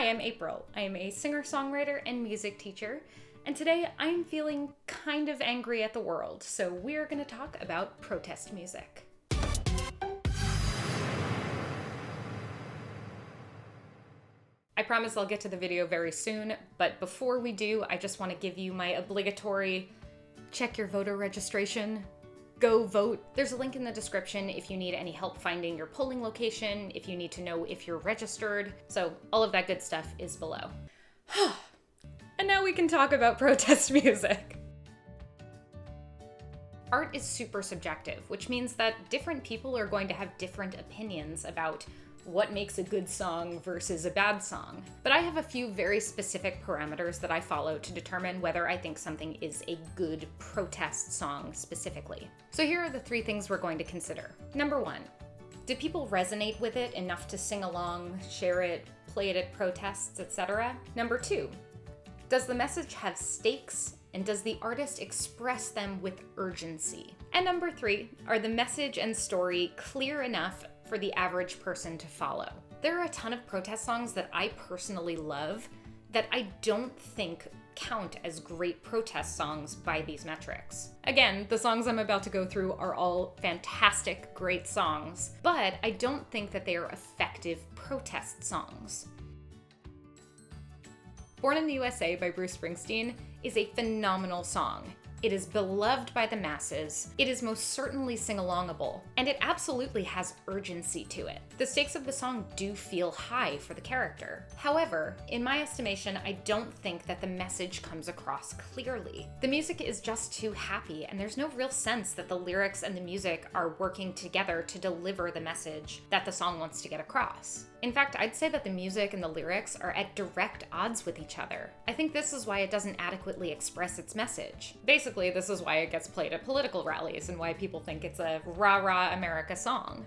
Hi, I'm April. I am a singer-songwriter and music teacher, and today I'm feeling kind of angry at the world, so we're going to talk about protest music. I promise I'll get to the video very soon, but before we do, I just want to give you my obligatory check your voter registration. Go vote. There's a link in the description if you need any help finding your polling location, if you need to know if you're registered. So all of that good stuff is below. And now we can talk about protest music. Art is super subjective, which means that different people are going to have different opinions about what makes a good song versus a bad song. But I have a few very specific parameters that I follow to determine whether I think something is a good protest song specifically. So here are the three things we're going to consider. Number one, do people resonate with it enough to sing along, share it, play it at protests, etc.? Number two, does the message have stakes, and does the artist express them with urgency? And number three, are the message and story clear enough for the average person to follow? There are a ton of protest songs that I personally love that I don't think count as great protest songs by these metrics. Again, the songs I'm about to go through are all fantastic, great songs, but I don't think that they are effective protest songs. Born in the USA by Bruce Springsteen is a phenomenal song. It is beloved by the masses, it is most certainly sing-alongable, and it absolutely has urgency to it. The stakes of the song do feel high for the character. However, in my estimation, I don't think that the message comes across clearly. The music is just too happy, and there's no real sense that the lyrics and the music are working together to deliver the message that the song wants to get across. In fact, I'd say that the music and the lyrics are at direct odds with each other. I think this is why it doesn't adequately express its message. Basically, this is why it gets played at political rallies and why people think it's a rah-rah America song.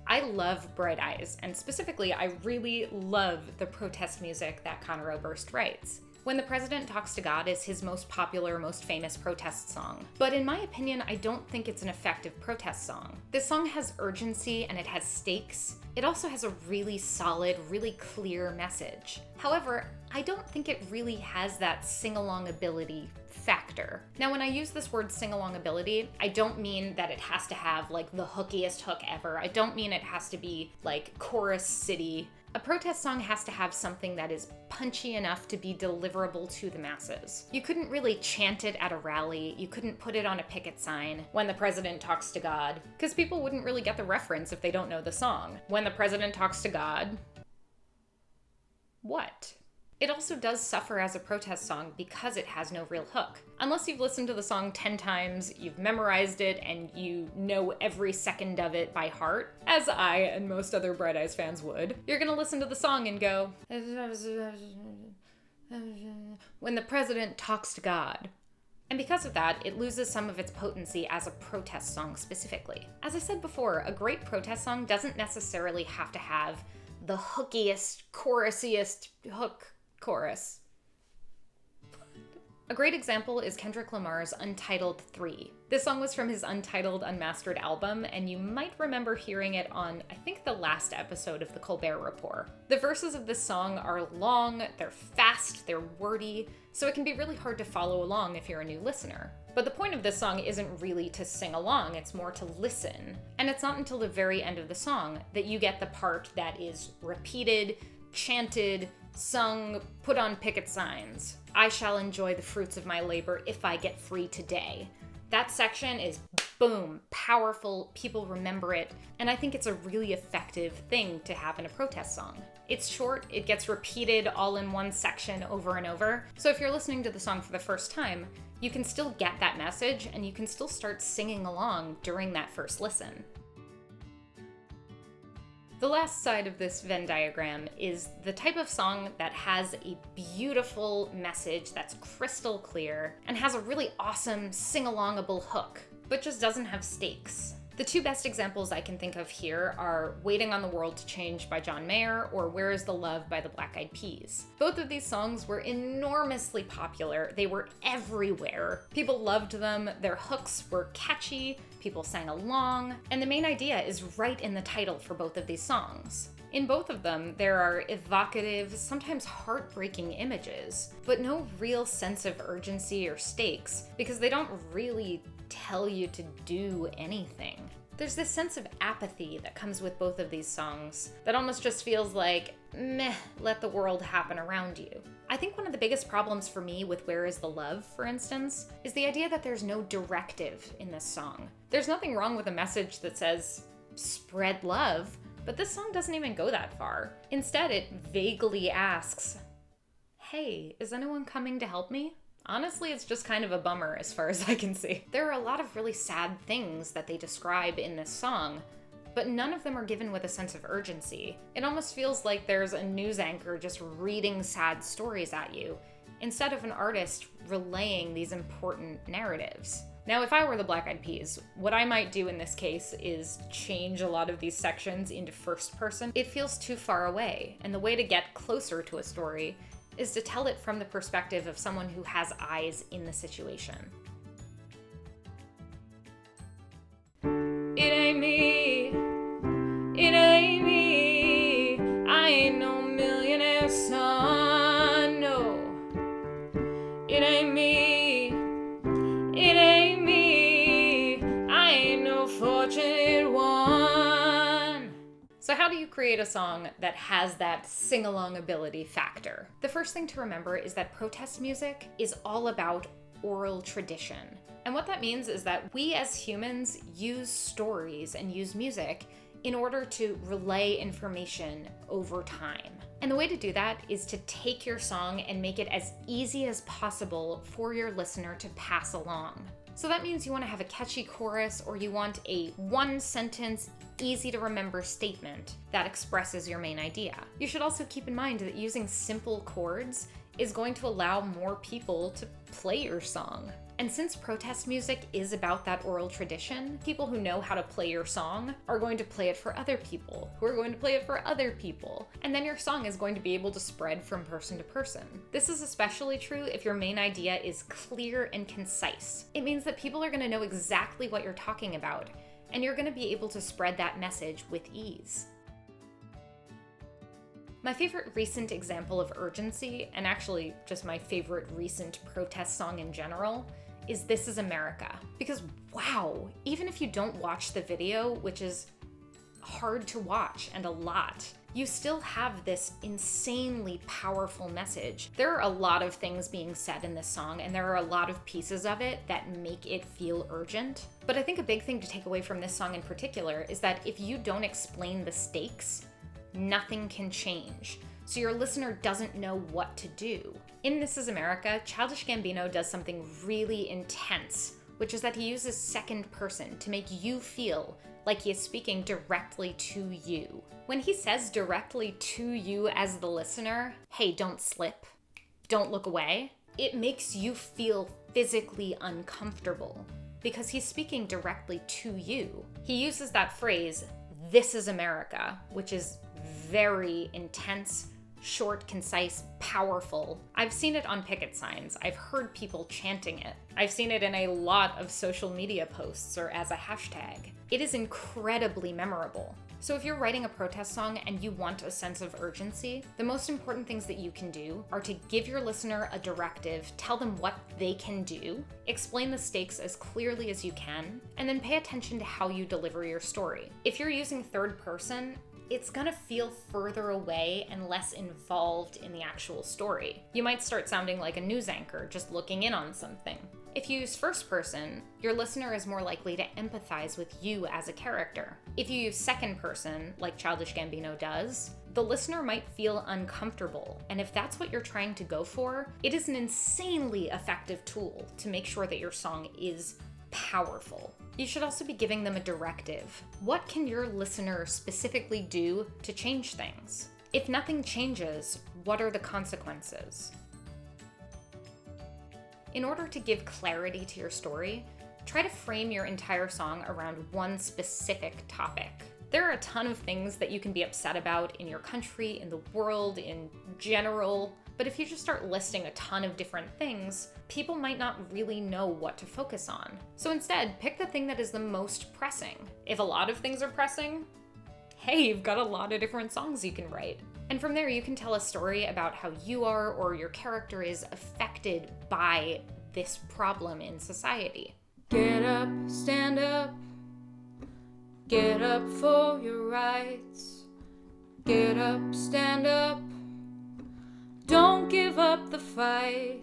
I love Bright Eyes, and specifically, I really love the protest music that Conor Oberst writes. When the President Talks to God is his most popular, most famous protest song. But in my opinion, I don't think it's an effective protest song. This song has urgency and it has stakes. It also has a really solid, really clear message. However, I don't think it really has that sing-along-ability factor. Now, when I use this word sing-along-ability, I don't mean that it has to have like the hookiest hook ever. I don't mean it has to be like chorus city. A protest song has to have something that is punchy enough to be deliverable to the masses. You couldn't really chant it at a rally, you couldn't put it on a picket sign, when the president talks to God, because people wouldn't really get the reference if they don't know the song. When the president talks to God, what? It also does suffer as a protest song because it has no real hook. Unless you've listened to the song 10 times, you've memorized it, and you know every second of it by heart, as I and most other Bright Eyes fans would, you're gonna listen to the song and go, when the president talks to God. And because of that, it loses some of its potency as a protest song specifically. As I said before, a great protest song doesn't necessarily have to have the hookiest, chorusiest hook chorus. A great example is Kendrick Lamar's Untitled 3. This song was from his Untitled Unmastered album, and you might remember hearing it on, I think, the last episode of the Colbert Report. The verses of this song are long, they're fast, they're wordy, so it can be really hard to follow along if you're a new listener. But the point of this song isn't really to sing along, it's more to listen. And it's not until the very end of the song that you get the part that is repeated, chanted, sung, put on picket signs. I shall enjoy the fruits of my labor if I get free today. That section is boom, powerful, people remember it, and I think it's a really effective thing to have in a protest song. It's short, it gets repeated all in one section over and over, so if you're listening to the song for the first time, you can still get that message and you can still start singing along during that first listen. The last side of this Venn diagram is the type of song that has a beautiful message that's crystal clear and has a really awesome sing-alongable hook, but just doesn't have stakes. The two best examples I can think of here are Waiting on the World to Change by John Mayer or Where is the Love by the Black Eyed Peas. Both of these songs were enormously popular. They were everywhere. People loved them, their hooks were catchy, people sang along, and the main idea is right in the title for both of these songs. In both of them, there are evocative, sometimes heartbreaking images, but no real sense of urgency or stakes, because they don't really tell you to do anything. There's this sense of apathy that comes with both of these songs that almost just feels like, meh, let the world happen around you. I think one of the biggest problems for me with Where Is the Love, for instance, is the idea that there's no directive in this song. There's nothing wrong with a message that says, spread love, but this song doesn't even go that far. Instead, it vaguely asks, hey, is anyone coming to help me? Honestly, it's just kind of a bummer as far as I can see. There are a lot of really sad things that they describe in this song, but none of them are given with a sense of urgency. It almost feels like there's a news anchor just reading sad stories at you, instead of an artist relaying these important narratives. Now, if I were the Black Eyed Peas, what I might do in this case is change a lot of these sections into first person. It feels too far away, and the way to get closer to a story is to tell it from the perspective of someone who has eyes in the situation. It ain't me, it ain't me, I ain't no millionaire son, no. It ain't me, it ain't me, I ain't no fortunate one. So how do you create a song that has that sing-along-ability factor? The first thing to remember is that protest music is all about oral tradition. And what that means is that we as humans use stories and use music in order to relay information over time. And the way to do that is to take your song and make it as easy as possible for your listener to pass along. So that means you want to have a catchy chorus, or you want a one-sentence, easy-to-remember statement that expresses your main idea. You should also keep in mind that using simple chords is going to allow more people to play your song. And since protest music is about that oral tradition, people who know how to play your song are going to play it for other people, who are going to play it for other people, and then your song is going to be able to spread from person to person. This is especially true if your main idea is clear and concise. It means that people are going to know exactly what you're talking about, and you're going to be able to spread that message with ease. My favorite recent example of urgency, and actually just my favorite recent protest song in general, is This Is America. Because wow, even if you don't watch the video, which is hard to watch and a lot, you still have this insanely powerful message. There are a lot of things being said in this song, and there are a lot of pieces of it that make it feel urgent. But I think a big thing to take away from this song in particular is that if you don't explain the stakes, nothing can change. So your listener doesn't know what to do. In This Is America, Childish Gambino does something really intense, which is that he uses second person to make you feel like he is speaking directly to you. When he says directly to you as the listener, hey, don't slip, don't look away, it makes you feel physically uncomfortable because he's speaking directly to you. He uses that phrase, "This is America," which is very intense, short, concise, powerful. I've seen it on picket signs. I've heard people chanting it. I've seen it in a lot of social media posts or as a hashtag. It is incredibly memorable. So if you're writing a protest song and you want a sense of urgency, the most important things that you can do are to give your listener a directive, tell them what they can do, explain the stakes as clearly as you can, and then pay attention to how you deliver your story. If you're using third person, it's gonna feel further away and less involved in the actual story. You might start sounding like a news anchor, just looking in on something. If you use first person, your listener is more likely to empathize with you as a character. If you use second person, like Childish Gambino does, the listener might feel uncomfortable. And if that's what you're trying to go for, it is an insanely effective tool to make sure that your song is powerful. You should also be giving them a directive. What can your listener specifically do to change things? If nothing changes, what are the consequences? In order to give clarity to your story, try to frame your entire song around one specific topic. There are a ton of things that you can be upset about in your country, in the world, in general, but if you just start listing a ton of different things, people might not really know what to focus on. So instead, pick the thing that is the most pressing. If a lot of things are pressing, hey, you've got a lot of different songs you can write. And from there, you can tell a story about how you are or your character is affected by this problem in society. Get up, stand up. Get up for your rights. Get up, stand up. Don't give up the fight.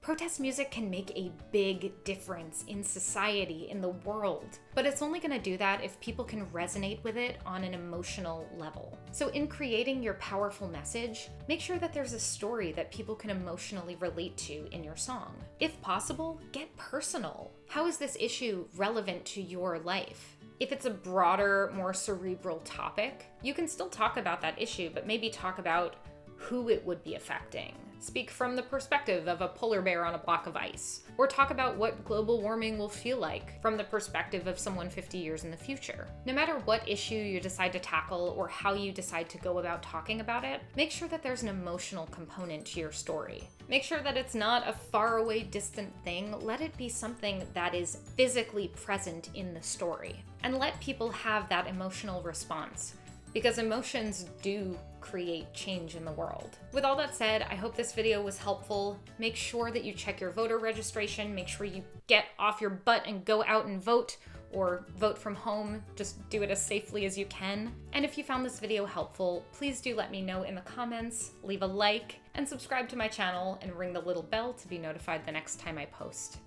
Protest music can make a big difference in society, in the world, but it's only going to do that if people can resonate with it on an emotional level. So in creating your powerful message, make sure that there's a story that people can emotionally relate to in your song. If possible, get personal. How is this issue relevant to your life? If it's a broader, more cerebral topic, you can still talk about that issue, but maybe talk about who it would be affecting. Speak from the perspective of a polar bear on a block of ice, or talk about what global warming will feel like from the perspective of someone 50 years in the future. No matter what issue you decide to tackle or how you decide to go about talking about it, make sure that there's an emotional component to your story. Make sure that it's not a faraway, distant thing. Let it be something that is physically present in the story, and let people have that emotional response, because emotions do create change in the world. With all that said, I hope this video was helpful. Make sure that you check your voter registration. Make sure you get off your butt and go out and vote, or vote from home. Just do it as safely as you can. And if you found this video helpful, please do let me know in the comments, leave a like, and subscribe to my channel, and ring the little bell to be notified the next time I post.